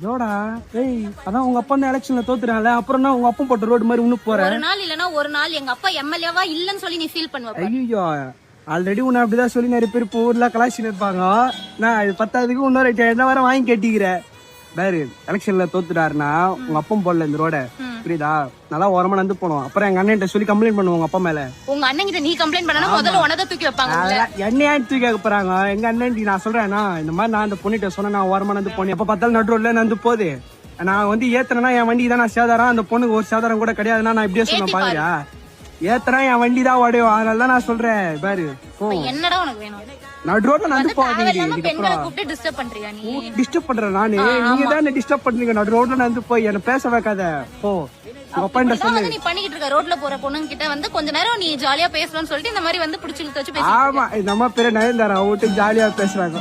ஜோடா ஏய் அதான் உங்க அப்பா எலெக்ஷன்ல தோத்துறாங்கல அப்புறம் உங்க அப்பா போட்ட ரோடு மாதிரி இன்னும் போற ஒரு நாள் இல்லனா ஒரு நாள் எங்க அப்பா எம்எல்ஏவா இல்லன்னு சொல்லி நீ ஃபீல் பண்ணுவ. ஐயோ ஆல்ரெடி உன்னை அப்படிதான் சொல்லி நிறைய பேர் இப்போ ஊர்ல கலாச்சின்னு இருப்பாங்க. நான் இது 10க்கு இன்னொரு என்ன வர வாங்கி கட்டிக்கிறேன். வேறு எலெக்ஷன்ல தோத்துட்டாருன்னா உங்க அப்பா போடல இந்த ரோட புரியுதா, நல்லா ஓரமா நடந்து போனோம். அப்புறம் எங்க அண்ணன் சொல்லி கம்ப்ளைண்ட் பண்ணுவோம் உங்க அப்பா மேல. உங்க அண்ணன் கிட்ட நீ கம்ப்ளைண்ட் பண்ணா முதல்ல உனத தூக்கி வைப்பாங்க. என்னையா தூக்கி கேட்க போறாங்க எங்க அண்ணன். நான் சொல்றேன்னா இந்த மாதிரி நான் அந்த பொண்ணிட்ட சொன்னா நான் ஓரமா நடந்து போனேன். எப்ப பார்த்தாலும் நடு ரோட்ல நடந்து போகுது. நான் வந்து ஏத்தனா என் வண்டி தான் நான் சேதாரம், அந்த பொண்ணுக்கு ஒரு சேதாரம் கூட கிடையாதுன்னா நான் இப்படியே சொன்னேன் பாருயா. ஏத்தனா என் வண்டி தான் உடையும், அதனாலதான் நான் சொல்றேன் பாரு. என்னடா உனக்கு வேணும்? நடு ரோட்ல நடந்து போகாதீங்க. டிஸ்டர்ப் பண்றியா நீ? டிஸ்டர்ப் பண்றேன் நானு, நீங்க தான் டிஸ்டர்ப் பண்றீங்க. நடு ரோட்ல நடந்து போய் என்ன பேச வைக்காத போ. நீ பண்ணிட்டு இருக்க ரோட்ல போற பொண்ணுங்க கிட்ட வந்து கொஞ்ச நேரம் நீ ஜாலியா பேசலாம்னு சொல்லிட்டு இந்த மாதிரி வந்து புடிச்சு வச்சு பேச. ஆமா நம்ம பேரு நயன்தாரா விட்டு ஜாலியா பேசுறாங்க.